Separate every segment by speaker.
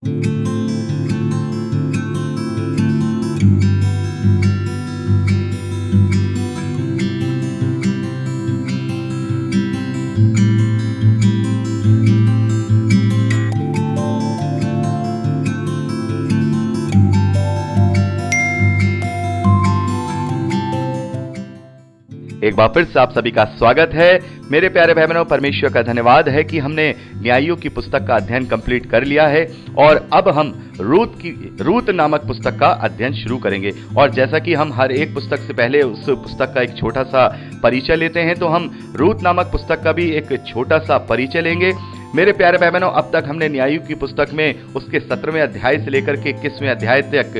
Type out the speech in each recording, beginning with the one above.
Speaker 1: एक बार फिर से आप सभी का स्वागत है। मेरे प्यारे भाई बहनों, परमेश्वर का धन्यवाद है कि हमने न्यायियों की पुस्तक का अध्ययन कंप्लीट कर लिया है और अब हम रूत नामक पुस्तक का अध्ययन शुरू करेंगे। और जैसा कि हम हर एक पुस्तक से पहले उस पुस्तक का एक छोटा सा परिचय लेते हैं, तो हम रूत नामक पुस्तक का भी एक छोटा सा परिचय लेंगे। मेरे प्यारे भाई बहनों, अब तक हमने न्यायियों की पुस्तक में उसके 17वें अध्याय से लेकर के 21वें अध्याय तक,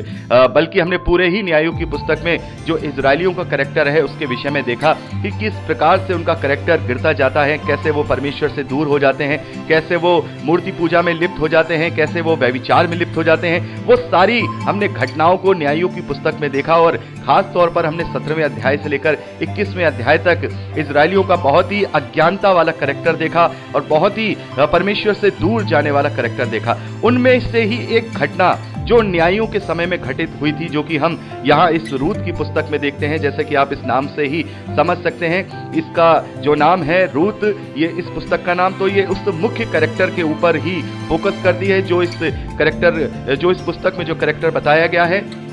Speaker 1: बल्कि हमने पूरे ही न्यायियों की पुस्तक में जो इजरायलियों का कैरेक्टर है उसके विषय में देखा कि किस प्रकार से उनका कैरेक्टर गिरता जाता है, कैसे वो परमेश्वर से दूर हो जाते हैं, कैसे वो मूर्ति पूजा में लिप्त हो जाते हैं, कैसे वो व्यभिचार में लिप्त हो जाते हैं। वो सारी हमने घटनाओं को न्यायियों की पुस्तक में देखा और खास तौर पर हमने 17वें अध्याय से लेकर 21वें अध्याय तक इजरायलियों का बहुत ही अज्ञानता वाला कैरेक्टर देखा और बहुत ही परमेश्वर से दूर जाने वाला कैरेक्टर देखा। उनमें से ही एक घटना जो न्यायियों के समय में घटित हुई थी, जो कि हम यहाँ इस रूत की पुस्तक में देखते हैं। जैसे कि आप इस नाम से ही समझ सकते हैं, इसका जो नाम है रूत, ये इस पुस्तक का नाम, तो ये उस मुख्य कैरेक्टर के ऊपर ही फोकस करती है जो इस पुस्तक में जो कैरेक्टर बताया गया है।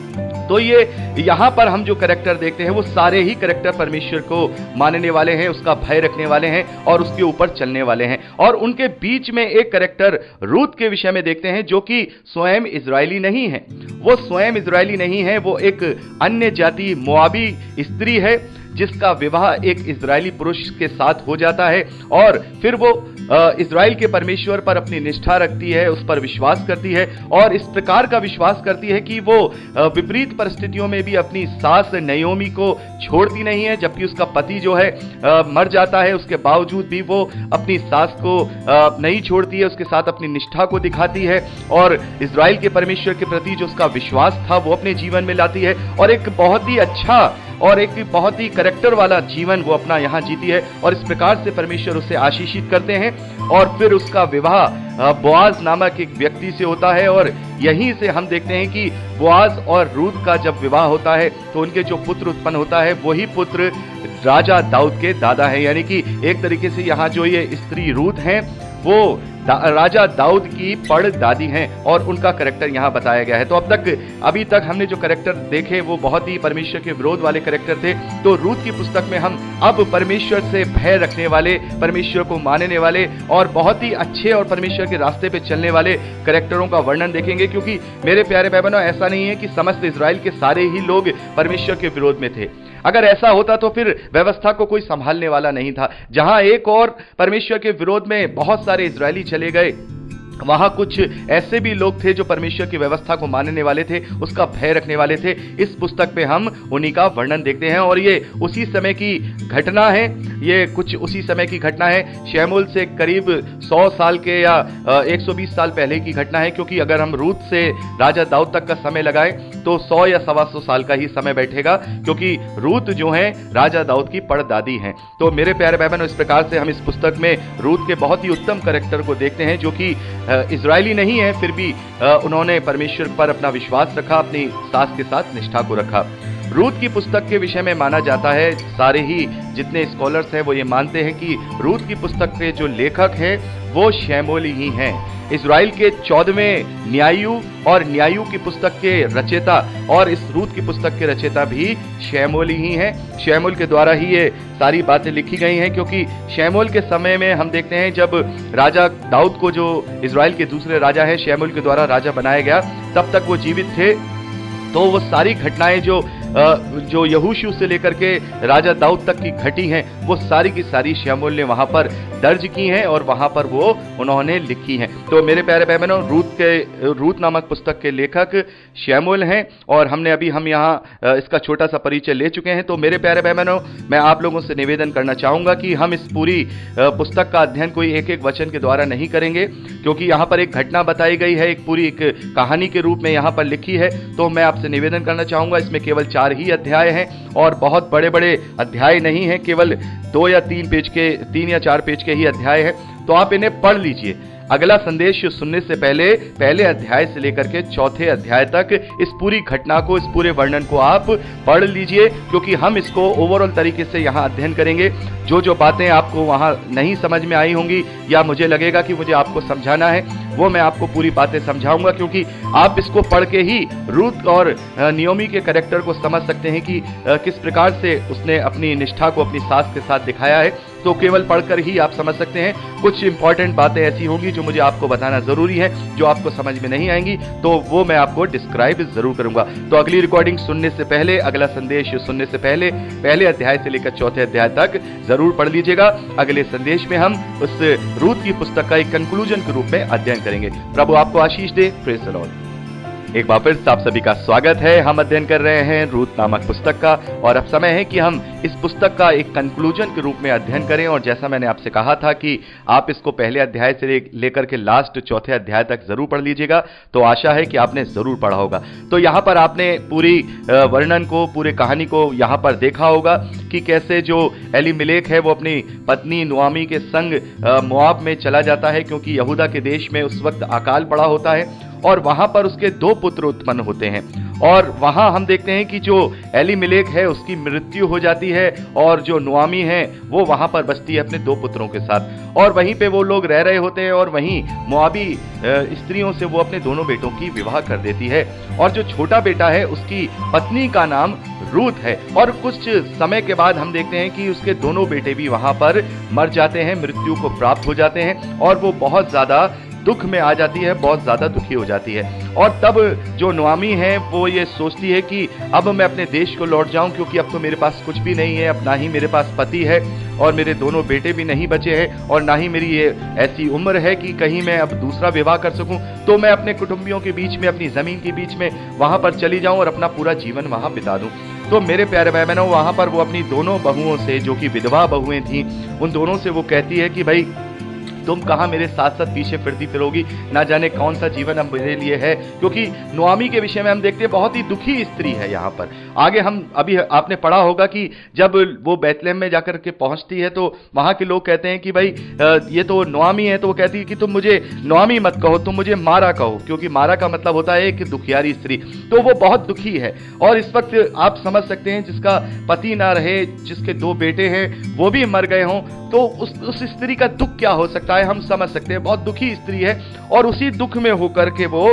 Speaker 1: तो ये यहाँ पर हम जो कैरेक्टर देखते हैं वो सारे ही कैरेक्टर परमेश्वर को मानने वाले हैं, उसका भय रखने वाले हैं और उसके ऊपर चलने वाले हैं। और उनके बीच में एक कैरेक्टर रूत के विषय में देखते हैं जो कि स्वयं इजरायली नहीं है। वो स्वयं इजरायली नहीं है, वो एक अन्य जाति मोआबी स्त्री है जिसका विवाह एक इजरायली पुरुष के साथ हो जाता है और फिर वो इजराइल के परमेश्वर पर अपनी निष्ठा रखती है, उस पर विश्वास करती है और इस प्रकार का विश्वास करती है कि वो विपरीत परिस्थितियों में भी अपनी सास नयोमी को छोड़ती नहीं है। जबकि उसका पति जो है मर जाता है, उसके बावजूद भी वो अपनी सास को नहीं छोड़ती है, उसके साथ अपनी निष्ठा को दिखाती है और इजराइल के परमेश्वर के प्रति जो उसका विश्वास था वो अपने जीवन में लाती है और एक बहुत ही अच्छा और एक बहुत ही कैरेक्टर वाला जीवन वो अपना यहाँ जीती है। और इस प्रकार से परमेश्वर उसे आशीषित करते हैं और फिर उसका विवाह बोआज नामक एक व्यक्ति से होता है। और यहीं से हम देखते हैं कि बोआज और रूत का जब विवाह होता है तो उनके जो पुत्र उत्पन्न होता है वही पुत्र राजा दाऊद के दादा है। यानी कि एक तरीके से यहाँ जो ये स्त्री रूत हैं वो राजा दाऊद की पड़ दादी हैं और उनका कैरेक्टर यहाँ बताया गया है। तो अभी तक हमने जो कैरेक्टर देखे वो बहुत ही परमेश्वर के विरोध वाले कैरेक्टर थे। तो रूत की पुस्तक में हम अब परमेश्वर से भय रखने वाले, परमेश्वर को मानने वाले और बहुत ही अच्छे और परमेश्वर के रास्ते पे चलने वाले कैरेक्टरों का वर्णन देखेंगे। क्योंकि मेरे प्यारे भाई बहनों, ऐसा नहीं है कि समस्त इजराइल के सारे ही लोग परमेश्वर के विरोध में थे। अगर ऐसा होता तो फिर व्यवस्था को कोई संभालने वाला नहीं था। जहां एक और परमेश्वर के विरोध में बहुत सारे इजरायली चले गए, वहां कुछ ऐसे भी लोग थे जो परमेश्वर की व्यवस्था को मानने वाले थे, उसका भय रखने वाले थे। इस पुस्तक पे हम उन्हीं का वर्णन देखते हैं और ये उसी समय की घटना है, ये कुछ उसी समय की घटना है। शमूएल से करीब 100 साल के या 120 साल पहले की घटना है। क्योंकि अगर हम रूत से राजा दाऊद तक का समय लगाए तो 100 या 125 साल का ही समय बैठेगा, क्योंकि रूत जो है राजा दाऊद की पड़दादी हैं। तो मेरे प्यारे भाई बहनों, इस प्रकार से हम इस पुस्तक में रूत के बहुत ही उत्तम कैरेक्टर को देखते हैं जो कि इजरायली नहीं है, फिर भी उन्होंने परमेश्वर पर अपना विश्वास रखा, अपनी सास के साथ निष्ठा को रखा। रूत की पुस्तक के विषय में माना जाता है, सारे ही जितने स्कॉलर्स हैं वो ये मानते हैं कि रूत की पुस्तक के जो लेखक हैं वो शमूएल ही हैं। इजराइल के 14वें न्यायियों और न्यायियों की पुस्तक के रचयिता और इस रूत की पुस्तक के रचयिता भी शमूएल ही हैं। शमूएल के द्वारा ही ये सारी बातें लिखी गई हैं। क्योंकि शमूएल के समय में हम देखते हैं जब राजा दाऊद को, जो इजराइल के दूसरे राजा हैं, शमूएल के द्वारा राजा बनाया गया, तब तक वो जीवित थे। तो वो सारी घटनाएं जो यहोशू से लेकर के राजा दाऊद तक की घटी हैं, वो सारी की सारी शमूएल ने वहां पर दर्ज की हैं और वहां पर वो उन्होंने लिखी हैं। तो मेरे प्यारे भाई बहनों, रूत नामक पुस्तक के लेखक शमूएल हैं और हम यहाँ इसका छोटा सा परिचय ले चुके हैं। तो मेरे प्यारे भाई बहनों, मैं आप लोगों से निवेदन करना चाहूंगा कि हम इस पूरी पुस्तक का अध्ययन कोई एक एक वचन के द्वारा नहीं करेंगे, क्योंकि यहाँ पर एक घटना बताई गई है, एक पूरी एक कहानी के रूप में यहाँ पर लिखी है। तो मैं आपसे निवेदन करना चाहूंगा, इसमें केवल 4 ही अध्याय हैं और बहुत बड़े बड़े अध्याय नहीं हैं, केवल 2 या 3 पेज के, 3 या 4 पेज के ही अध्याय हैं। तो आप इन्हें पढ़ लीजिए। अगला संदेश सुनने से पहले पहले अध्याय से लेकर के चौथे अध्याय तक इस पूरी घटना को, इस पूरे वर्णन को आप पढ़ लीजिए, क्योंकि हम इसको ओवरऑल तरीके से यहाँ अध्ययन करेंगे। जो जो बातें आपको वहाँ नहीं समझ में आई होंगी या मुझे लगेगा कि मुझे आपको समझाना है, वो मैं आपको पूरी बातें समझाऊंगा, क्योंकि आप इसको पढ़ के ही रूथ और नियोमी के कैरेक्टर को समझ सकते हैं कि किस प्रकार से उसने अपनी निष्ठा को अपनी सास के साथ दिखाया है। तो केवल पढ़कर ही आप समझ सकते हैं। कुछ इंपॉर्टेंट बातें ऐसी होंगी जो मुझे आपको बताना जरूरी है, जो आपको समझ में नहीं आएंगी तो वो मैं आपको डिस्क्राइब जरूर करूंगा। तो अगली रिकॉर्डिंग सुनने से पहले, अगला संदेश सुनने से पहले पहले अध्याय से लेकर चौथे अध्याय तक जरूर पढ़ लीजिएगा। अगले संदेश में हम उस रूथ की पुस्तक का एक कंक्लूजन के रूप में अध्ययन करेंगे। प्रभु आपको आशीष दे। Praise the Lord. एक बार फिर आप सभी का स्वागत है। हम अध्ययन कर रहे हैं रूथ नामक पुस्तक का, और अब समय है कि हम इस पुस्तक का एक कंक्लूजन के रूप में अध्ययन करें। और जैसा मैंने आपसे कहा था कि आप इसको पहले अध्याय से लेकर के लास्ट चौथे अध्याय तक जरूर पढ़ लीजिएगा, तो आशा है कि आपने जरूर पढ़ा होगा। तो यहाँ पर आपने पूरी वर्णन को, पूरे कहानी को यहाँ पर देखा होगा कि कैसे जो एलीमेलेक है वो अपनी पत्नी नुआमी के संग मोआब में चला जाता है, क्योंकि यहूदा के देश में उस वक्त अकाल पड़ा होता है और वहां पर उसके 2 पुत्र उत्पन्न होते हैं। और वहां हम देखते हैं कि जो एलीमेलेक है उसकी मृत्यु हो जाती है, और जो नुआमी है वो वहां पर बसती है अपने 2 पुत्रों के साथ, और वहीं पे वो लोग रह रहे होते हैं। और वहीं मोआबी स्त्रियों से वो अपने दोनों बेटों की विवाह कर देती है, और जो छोटा बेटा है उसकी पत्नी का नाम रूथ है। और कुछ समय के बाद हम देखते हैं कि उसके दोनों बेटे भी वहां पर मर जाते हैं, मृत्यु को प्राप्त हो जाते हैं, और वो बहुत ज्यादा दुख में आ जाती है, बहुत ज्यादा दुखी हो जाती है। और तब जो नुआमी है वो ये सोचती है कि अब मैं अपने देश को लौट जाऊं, क्योंकि अब तो मेरे पास कुछ भी नहीं है, अब ना ही मेरे पास पति है और मेरे दोनों बेटे भी नहीं बचे हैं, और ना ही मेरी ये ऐसी उम्र है कि कहीं मैं अब दूसरा विवाह कर सकूं। तो मैं अपने कुटुंबियों के बीच में, अपनी जमीन के बीच में वहां पर चली जाऊं और अपना पूरा जीवन वहां बिता दूं। तो मेरे प्यारे भाई बहनों, वहां पर वो अपनी दोनों बहुओं से, जो कि विधवा बहुएं थी, उन दोनों से वो कहती है कि भाई तुम कहाँ मेरे साथ साथ पीछे फिरती फिरोगी, ना जाने कौन सा जीवन अब मेरे लिए है। क्योंकि नुआमी के विषय में हम देखते हैं बहुत ही दुखी स्त्री है। यहाँ पर आगे हम अभी आपने पढ़ा होगा कि जब वो बैतलहम में जाकर के पहुंचती है तो वहां के लोग कहते हैं कि भाई ये तो नुआमी है, तो वो कहती है कि तुम मुझे नुआमी मत कहो, तुम मुझे मारा कहो, क्योंकि मारा का मतलब होता है एक दुखियारी स्त्री। तो वो बहुत दुखी है, और इस वक्त आप समझ सकते हैं जिसका पति ना रहे, जिसके 2 बेटे हैं वो भी मर गए हों, तो उस स्त्री का दुख क्या हो सकता है, हम समझ सकते हैं। बहुत दुखी स्त्री है, और उसी दुख में होकर के वो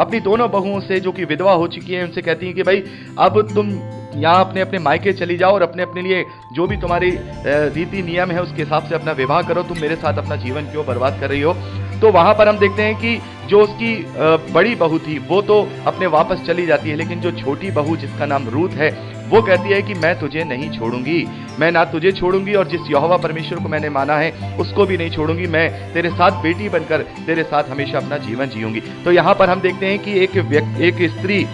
Speaker 1: अपनी दोनों बहुओं से, जो कि विधवा हो चुकी हैं, उनसे कहती हैं कि भाई अब तुम यहाँ अपने अपने मायके चली जाओ और अपने अपने लिए जो भी तुम्हारी रीति नियम है उसके हिसाब से अपना विवाह करो, तुम मेरे साथ अपना जीवन क्यों बर्बाद कर रही हो। तो वहां पर हम देखते हैं कि जो उसकी बड़ी बहू थी वो तो अपने वापस चली जाती है, लेकिन जो छोटी बहू जिसका नाम रूथ है वो कहती है कि मैं तुझे नहीं छोड़ूंगी, मैं ना तुझे छोड़ूंगी और जिस यहोवा परमेश्वर को मैंने माना है उसको भी नहीं छोड़ूंगी, मैं तेरे साथ बेटी बनकर तेरे साथ हमेशा अपना जीवन जीऊंगी। तो यहाँ पर हम देखते हैं कि एक स्त्री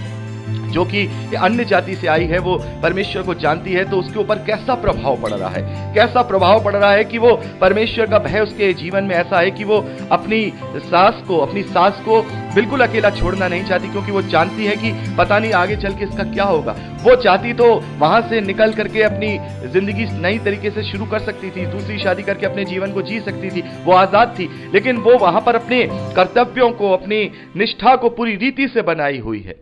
Speaker 1: जो कि अन्य जाति से आई है, वो परमेश्वर को जानती है, तो उसके ऊपर कैसा प्रभाव पड़ रहा है, कैसा प्रभाव पड़ रहा है कि वो परमेश्वर का भय उसके जीवन में ऐसा है कि वो अपनी सास को बिल्कुल अकेला छोड़ना नहीं चाहती, क्योंकि वो जानती है कि पता नहीं आगे चल के इसका क्या होगा। वो चाहती तो वहां से निकल करके अपनी जिंदगी नई तरीके से शुरू कर सकती थी, दूसरी शादी करके अपने जीवन को जी सकती थी, वो आजाद थी, लेकिन वो वहां पर अपने कर्तव्यों को, अपनी निष्ठा को पूरी रीति से बनाई हुई है।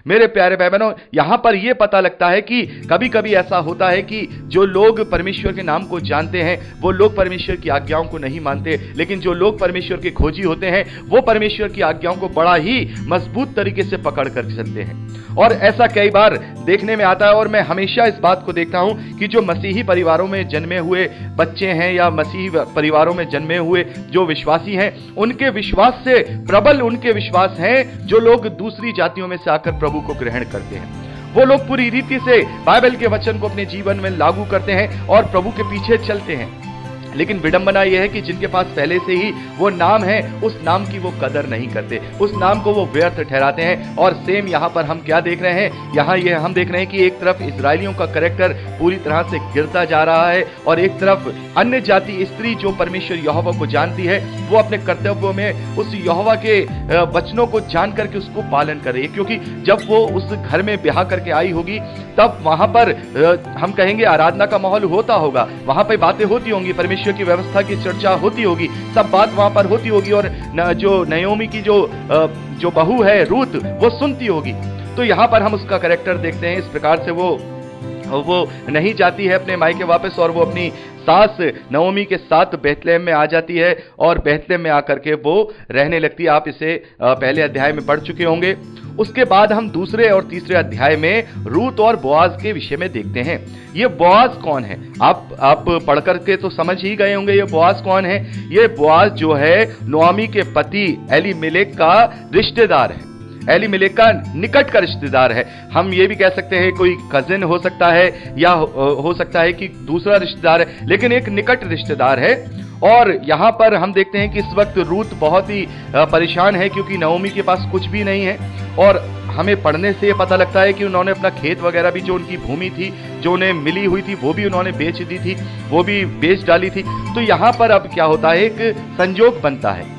Speaker 1: मेरे प्यारे भाई बहनों, यहां पर यह पता लगता है कि कभी कभी ऐसा होता है कि जो लोग परमेश्वर के नाम को जानते हैं वो लोग परमेश्वर की आज्ञाओं को नहीं मानते, लेकिन जो लोग परमेश्वर के खोजी होते हैं वो परमेश्वर की आज्ञाओं को बड़ा ही मजबूत तरीके से पकड़ कर चलते हैं। और ऐसा कई बार देखने में आता है, और मैं हमेशा इस बात को देखता हूं कि जो मसीही परिवारों में जन्मे हुए बच्चे हैं या मसीही परिवारों में जन्मे हुए जो विश्वासी हैं, उनके विश्वास से प्रबल उनके विश्वास हैं जो लोग दूसरी जातियों में से आकर प्रभु को ग्रहण करते हैं। वो लोग पूरी रीति से बाइबल के वचन को अपने जीवन में लागू करते हैं और प्रभु के पीछे चलते हैं। लेकिन विडंबना यह है कि जिनके पास पहले से ही वो नाम है, उस नाम की वो कदर नहीं करते, उस नाम को वो व्यर्थ ठहराते हैं। और सेम यहाँ पर हम क्या देख रहे हैं, यहाँ ये हम देख रहे हैं कि एक तरफ इजरायलियों का कैरेक्टर पूरी तरह से गिरता जा रहा है, और एक तरफ अन्य जाति स्त्री जो परमेश्वर यहोवा को जानती है वो अपने कर्तव्यों में उस यहोवा के वचनों को जान करके उसको पालन कर रही है। क्योंकि जब वो उस घर में ब्याह करके आई होगी तब वहां पर हम कहेंगे आराधना का माहौल होता होगा, वहां पर बातें होती होंगी, परमेश्वर परमेश्वर की व्यवस्था की चर्चा होती होगी, सब बात वहां पर होती होगी, और जो नयोमी की जो बहू है रूत, वो सुनती होगी। तो यहां पर हम उसका कैरेक्टर देखते हैं, इस प्रकार से वो नहीं जाती है अपने मायके वापस, और वो अपनी सास नओमी के साथ बेथलेहम में आ जाती है, और बेथलेहम में आकर के वो रहने लगती है। आप इसे पहले अध्याय में पढ़ चुके होंगे। उसके बाद हम दूसरे और तीसरे अध्याय में रूत और बोआज के विषय में देखते हैं। ये बोआज कौन है? आप पढ़ करके तो समझ ही गए होंगे ये बोआज कौन है। ये बोआज जो है नोआमी के पति एलीमेलेक का रिश्तेदार है, एलीमेलेक का निकट का रिश्तेदार है। हम ये भी कह सकते हैं कोई कजिन हो सकता है, या हो सकता है कि दूसरा रिश्तेदार है, लेकिन एक निकट रिश्तेदार है। और यहां पर हम देखते हैं कि इस वक्त रूत बहुत ही परेशान है, क्योंकि नओमी के पास कुछ भी नहीं है। और हमें पढ़ने से ये पता लगता है कि उन्होंने अपना खेत वगैरह भी, जो उनकी भूमि थी जो उन्हें मिली हुई थी, वो भी उन्होंने बेच दी थी, वो भी बेच डाली थी। तो यहां पर अब क्या होता है, एक संजोग बनता है।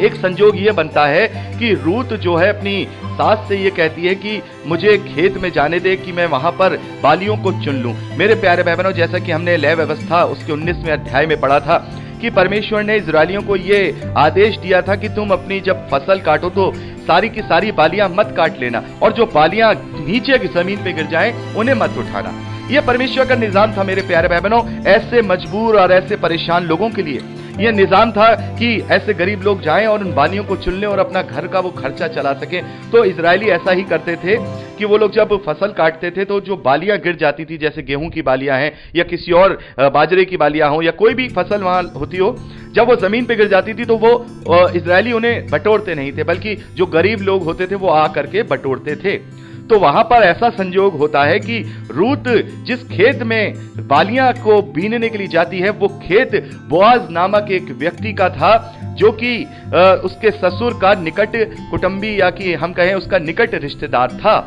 Speaker 1: एक संजोग ये बनता है कि रूत जो है अपनी सास से ये कहती है कि मुझे खेत में जाने दे, कि मैं वहां पर बालियों को चुन लूं। मेरे प्यारे भाई बहनों, जैसा कि हमने लय व्यवस्था उसके 19वें अध्याय में पढ़ा था कि परमेश्वर ने इजरायलियों को ये आदेश दिया था कि तुम अपनी जब फसल काटो तो सारी की सारी बालियां मत काट लेना, और जो बालियां नीचे की जमीन पे गिर जाएं उन्हें मत उठाना। यह परमेश्वर का निजाम था मेरे प्यारे भाई बहनों, ऐसे मजबूर और ऐसे परेशान लोगों के लिए यह निजाम था कि ऐसे गरीब लोग जाएं और उन बालियों को चुन लें और अपना घर का वो खर्चा चला सकें। तो इजरायली ऐसा ही करते थे कि वो लोग जब फसल काटते थे तो जो बालियां गिर जाती थी, जैसे गेहूं की बालियां हैं या किसी और बाजरे की बालियां हो या कोई भी फसल वहां होती हो, जब वो जमीन पे गिर जाती थी तो वो इजरायली उन्हें बटोरते नहीं थे, बल्कि जो गरीब लोग होते थे वो आ करके बटोरते थे। तो वहां पर ऐसा संयोग होता है कि रूत जिस खेत में बालियां को बीनने के लिए जाती है, वो खेत बोआज नामक एक व्यक्ति का था, जो कि उसके ससुर का निकट कुटुंबी, या कि हम कहें उसका निकट रिश्तेदार था।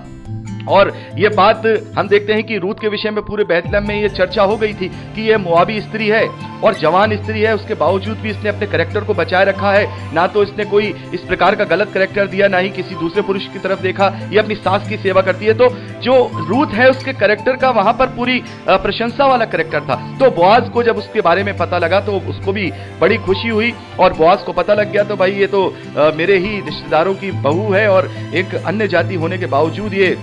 Speaker 1: और ये बात हम देखते हैं कि रूत के विषय में पूरे बेथलेहम में ये चर्चा हो गई थी कि ये मोआबी स्त्री है और जवान स्त्री है, उसके बावजूद भी इसने अपने कैरेक्टर को बचाए रखा है। ना तो इसने कोई इस प्रकार का गलत कैरेक्टर दिया, ना ही किसी दूसरे पुरुष की तरफ देखा। ये अपनी सास की सेवा करती है। तो जो रूत है उसके कैरेक्टर का वहां पर पूरी प्रशंसा वाला कैरेक्टर था। तो बोआज को जब उसके बारे में पता लगा तो उसको भी बड़ी खुशी हुई, और बोआज को पता लग गया तो भाई ये तो मेरे ही रिश्तेदारों की बहू है, और एक अन्य जाति होने के बावजूद ये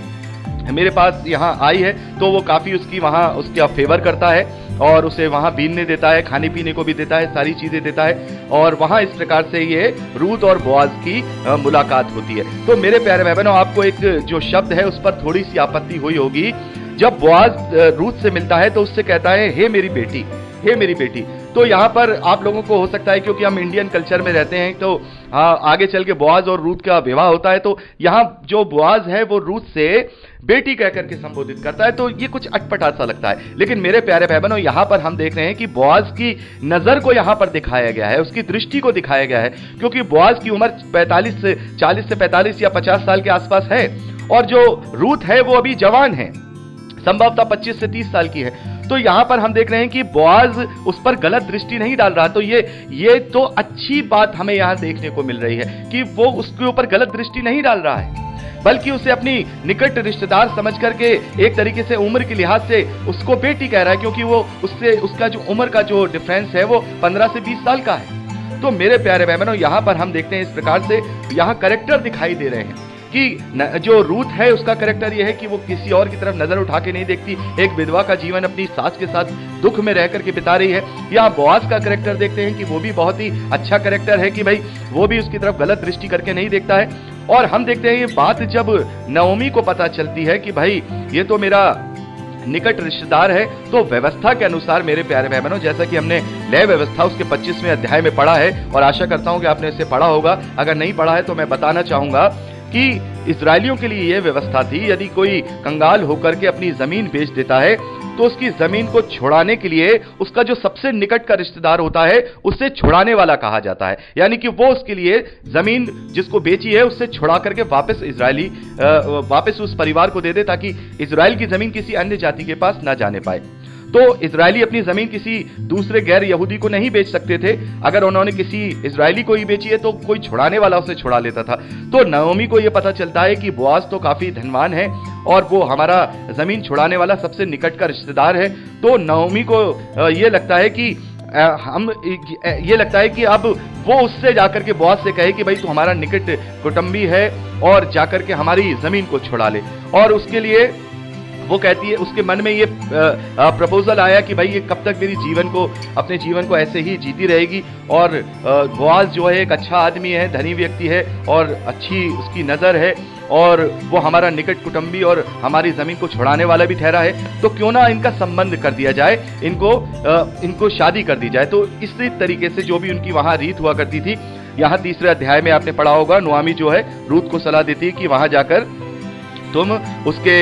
Speaker 1: मेरे पास यहाँ आई है। तो वो काफी उसकी वहाँ उसका फेवर करता है और उसे वहाँ बीनने देता है, खाने पीने को भी देता है, सारी चीजें देता है। और वहाँ इस प्रकार से ये रूत और बोआज की मुलाकात होती है। तो मेरे प्यारे भाई बहनों, आपको एक जो शब्द है उस पर थोड़ी सी आपत्ति हुई होगी। जब बोआज रूत से मिलता है तो उससे कहता है, हे मेरी बेटी, हे मेरी बेटी। तो यहाँ पर आप लोगों को हो सकता है, क्योंकि हम इंडियन कल्चर में रहते हैं, तो आगे चल के बोआज और रूत का विवाह होता है, तो यहाँ जो बोआज है वो रूत से बेटी कहकर के संबोधित करता है। तो ये कुछ अटपटा सा लगता है। लेकिन मेरे प्यारे भाई बहनों, यहाँ पर हम देख रहे हैं कि बोआज की नजर को यहाँ पर दिखाया गया है, उसकी दृष्टि को दिखाया गया है, क्योंकि बोआज की उम्र 40 से 45 या 50 साल के आसपास है, और जो रूत है वो अभी जवान है, संभवतः 25 से 30 साल की है। तो यहां पर हम देख रहे हैं कि बोआज उस पर गलत दृष्टि नहीं डाल रहा। तो ये तो अच्छी बात हमें यहां देखने को मिल रही है कि वो उसके ऊपर गलत दृष्टि नहीं डाल रहा है, बल्कि उसे अपनी निकट रिश्तेदार समझ करके एक तरीके से उम्र के लिहाज से उसको बेटी कह रहा है, क्योंकि वो उसका जो उम्र का जो डिफरेंस है वो 15 से 20 साल का है। तो मेरे प्यारे भाई बहनों, यहां पर हम देखते हैं इस प्रकार से यहां कैरेक्टर दिखाई दे रहे हैं कि जो रूत है उसका कैरेक्टर यह है कि वो किसी और की तरफ नजर उठा के नहीं देखती, एक विधवा का जीवन अपनी सास के साथ दुख में रह करके बिता रही है। यहाँ बोआज का कैरेक्टर देखते हैं कि वो भी बहुत ही अच्छा कैरेक्टर है, कि भाई वो भी उसकी तरफ गलत दृष्टि करके नहीं देखता है। और हम देखते हैं ये बात जब नओमी को पता चलती है कि भाई ये तो मेरा निकट रिश्तेदार है, तो व्यवस्था के अनुसार मेरे प्यारे भाई बहनों, जैसा कि हमने लय व्यवस्था उसके 25वें अध्याय में पढ़ा है, और आशा करता हूं कि आपने इसे पढ़ा होगा। अगर नहीं पढ़ा है तो मैं बताना चाहूंगा कि इजरायलियों के लिए यह व्यवस्था थी, यदि कोई कंगाल होकर के अपनी जमीन बेच देता है तो उसकी जमीन को छुड़ाने के लिए उसका जो सबसे निकट का रिश्तेदार होता है उसे छुड़ाने वाला कहा जाता है। यानी कि वो उसके लिए जमीन जिसको बेची है उससे छुड़ा करके वापस उस परिवार को दे दे, ताकि इजराइल की जमीन किसी अन्य जाति के पास ना जाने पाए। तो इजरायली अपनी जमीन किसी दूसरे गैर यहूदी को नहीं बेच सकते थे। अगर उन्होंने किसी इजरायली को ही बेची है तो कोई छुड़ाने वाला उसे छुड़ा लेता था। तो नओमी को यह पता चलता है कि बोआज तो काफी धनवान है और वो हमारा जमीन छुड़ाने वाला सबसे निकट का रिश्तेदार है। तो नओमी को यह लगता है कि हम ये लगता है कि अब वो उससे जाकर के बॉस से कहे कि भाई तू हमारा निकट कुटुंबी है और जाकर के हमारी जमीन को छुड़ा ले। और उसके लिए वो कहती है, उसके मन में ये प्रपोजल आया कि भाई ये कब तक मेरी अपने जीवन को ऐसे ही जीती रहेगी। और बोआज जो है एक अच्छा आदमी है, धनी व्यक्ति है और अच्छी उसकी नज़र है और वो हमारा निकट कुटुंबी और हमारी ज़मीन को छुड़ाने वाला भी ठहरा है, तो क्यों ना इनका संबंध कर दिया जाए, इनको शादी कर दी जाए। तो इसी तरीके से जो भी उनकी वहाँ रीत हुआ करती थी, यहाँ तीसरे अध्याय में आपने पढ़ा होगा, नुआमी जो है रूत को सलाह देती है कि वहाँ जाकर तुम उसके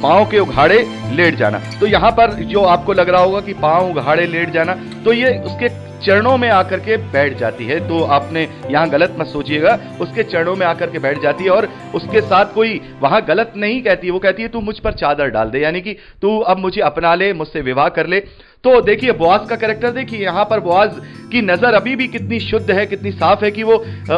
Speaker 1: पाँव के उघाड़े लेट जाना। तो यहाँ पर जो आपको लग रहा होगा कि पाँव उघाड़े लेट जाना, तो ये उसके चरणों में आकर के बैठ जाती है। तो आपने यहाँ गलत मत सोचिएगा, उसके चरणों में आकर के बैठ जाती है और उसके साथ कोई वहाँ गलत नहीं कहती, वो कहती है तू मुझ पर चादर डाल दे, यानी कि तू अब मुझे अपना ले, मुझसे विवाह कर ले। तो देखिए बोआज का कैरेक्टर देखिए, यहाँ पर बोआज की नजर अभी भी कितनी शुद्ध है, कितनी साफ है कि वो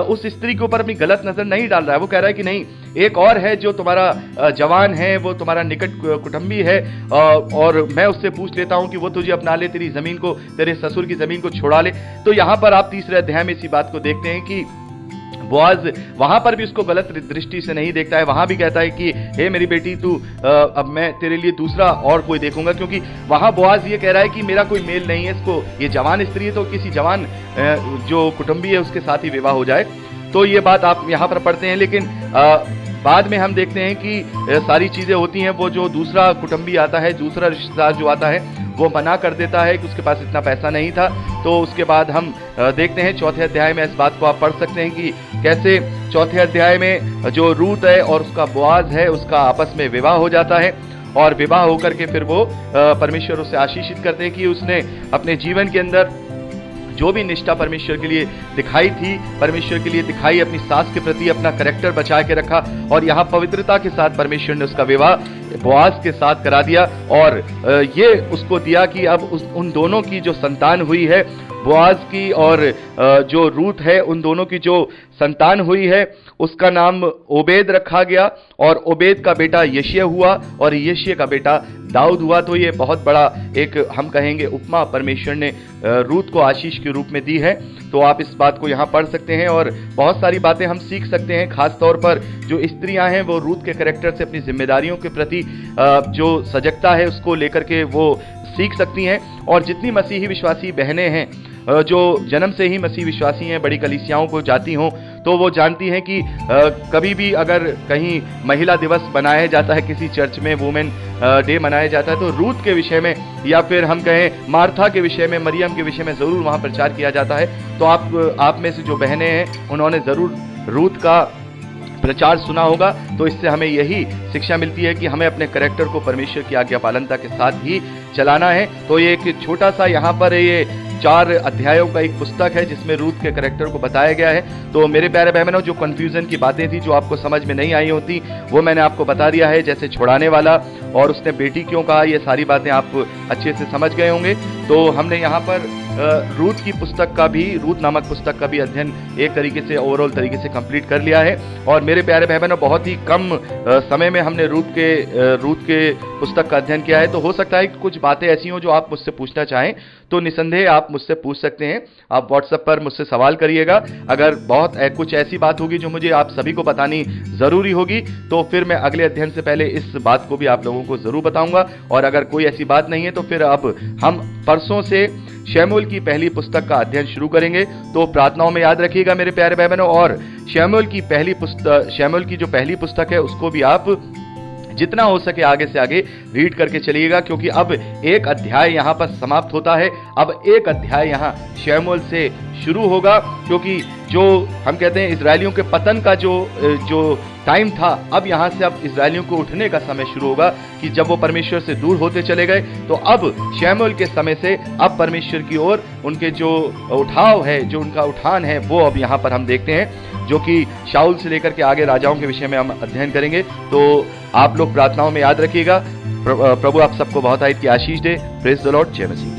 Speaker 1: उस स्त्री के ऊपर अपनी गलत नजर नहीं डाल रहा है। वो कह रहा है कि नहीं, एक और है जो तुम्हारा जवान है, वो तुम्हारा निकट कुटुंबी है और मैं उससे पूछ लेता हूं कि वो तुझे अपना ले, तेरी जमीन को, तेरे ससुर की जमीन को छुड़ा ले। तो यहाँ पर आप तीसरे अध्याय में इसी बात को देखते हैं कि बोआज वहां पर भी उसको गलत दृष्टि से नहीं देखता है, वहां भी कहता है कि हे मेरी बेटी तू अब मैं तेरे लिए दूसरा और कोई देखूंगा, क्योंकि वहां बोआज ये कह रहा है कि मेरा कोई मेल नहीं है, इसको ये जवान स्त्री है तो किसी जवान जो कुटुंबी है उसके साथ ही विवाह हो जाए। तो ये बात आप यहाँ पर पढ़ते हैं, लेकिन बाद में हम देखते हैं कि सारी चीजें होती हैं, वो जो दूसरा कुटुंबी आता है, दूसरा रिश्तेदार जो आता है वो मना कर देता है कि उसके पास इतना पैसा नहीं था। तो उसके बाद हम देखते हैं चौथे अध्याय में, इस बात को आप पढ़ सकते हैं कि कैसे चौथे अध्याय में जो रूत है और उसका बोआज है उसका आपस में विवाह हो जाता है और विवाह होकर के फिर वो परमेश्वर उसे आशीषित करते हैं कि उसने अपने जीवन के अंदर जो भी निष्ठा परमेश्वर के लिए दिखाई थी, परमेश्वर के लिए दिखाई, अपनी सास के प्रति अपना कैरेक्टर बचा के रखा और यहाँ पवित्रता के साथ परमेश्वर ने उसका विवाह बोआज के साथ करा दिया और ये उसको दिया कि अब उन दोनों की जो संतान हुई है, बोआज की और जो रूत है, उन दोनों की जो संतान हुई है उसका नाम ओबेद रखा गया और ओबेद का बेटा यशिया हुआ और यशिया का बेटा दाऊद हुआ। तो ये बहुत बड़ा एक हम कहेंगे उपमा परमेश्वर ने रूत को आशीष के रूप में दी है। तो आप इस बात को यहाँ पढ़ सकते हैं और बहुत सारी बातें हम सीख सकते हैं, खास तौर पर जो स्त्रियां हैं वो रूत के कैरेक्टर से अपनी जिम्मेदारियों के प्रति जो सजगता है उसको लेकर के वो सीख सकती हैं। और जितनी मसीही विश्वासी बहनें हैं जो जन्म से ही मसीह विश्वासी हैं, बड़ी कलीसियाओं को जाती हों, तो वो जानती हैं कि कभी भी अगर कहीं महिला दिवस बनाया जाता है, किसी चर्च में वुमेन डे मनाया जाता है, तो रूत के विषय में या फिर हम कहें मार्था के विषय में, मरियम के विषय में ज़रूर वहाँ प्रचार किया जाता है। तो आप में से जो बहनें हैं उन्होंने ज़रूर रूत का प्रचार सुना होगा। तो इससे हमें यही शिक्षा मिलती है कि हमें अपने कैरेक्टर को परमेश्वर की आज्ञा पालनता के साथ ही चलाना है। तो ये एक छोटा सा यहाँ पर ये 4 अध्यायों का एक पुस्तक है जिसमें रूत के कैरेक्टर को बताया गया है। तो मेरे प्यारे बहनों, जो कंफ्यूजन की बातें थी, जो आपको समझ में नहीं आई होती, वो मैंने आपको बता दिया है, जैसे छुड़ाने वाला और उसने बेटी क्यों कहा, ये सारी बातें आप अच्छे से समझ गए होंगे। तो हमने यहाँ पर रूत की पुस्तक का भी, रूत नामक पुस्तक का भी अध्ययन एक तरीके से ओवरऑल तरीके से कंप्लीट कर लिया है। और मेरे प्यारे बहनों, बहुत ही कम समय में हमने रूत के पुस्तक का अध्ययन किया है। तो हो सकता है कि कुछ बातें ऐसी हों जो आप मुझसे पूछना चाहें, तो निसंदेह आप मुझसे पूछ सकते हैं। आप व्हाट्सएप पर मुझसे सवाल करिएगा। अगर बहुत कुछ ऐसी बात होगी जो मुझे आप सभी को बतानी ज़रूरी होगी, तो फिर मैं अगले अध्ययन से पहले इस बात को भी आप लोगों को ज़रूर बताऊंगा। और अगर कोई ऐसी बात नहीं है तो फिर अब हम परसों से शमूएल की पहली पुस्तक का अध्ययन शुरू करेंगे। तो प्रार्थनाओं में याद रखिएगा मेरे प्यारे बहनों, और शमूएल की जो पहली पुस्तक है उसको भी आप जितना हो सके आगे से आगे रीड करके चलिएगा, क्योंकि अब एक अध्याय यहाँ पर समाप्त होता है। अब एक अध्याय यहाँ शमूएल से शुरू होगा, क्योंकि जो हम कहते हैं इजरायलियों के पतन का जो टाइम था, अब यहाँ से अब इजरायलियों को उठने का समय शुरू होगा कि जब वो परमेश्वर से दूर होते चले गए, तो अब शमूएल के समय से अब परमेश्वर की ओर उनके जो उठाव है, जो उनका उठान है, वो अब यहाँ पर हम देखते हैं, जो कि शाऊल से लेकर के आगे राजाओं के विषय में हम अध्ययन करेंगे। तो आप लोग प्रार्थनाओं में याद रखिएगा। प्रभु आप सबको बहुत आयत की आशीष दे। Praise the Lord. जय मसीह।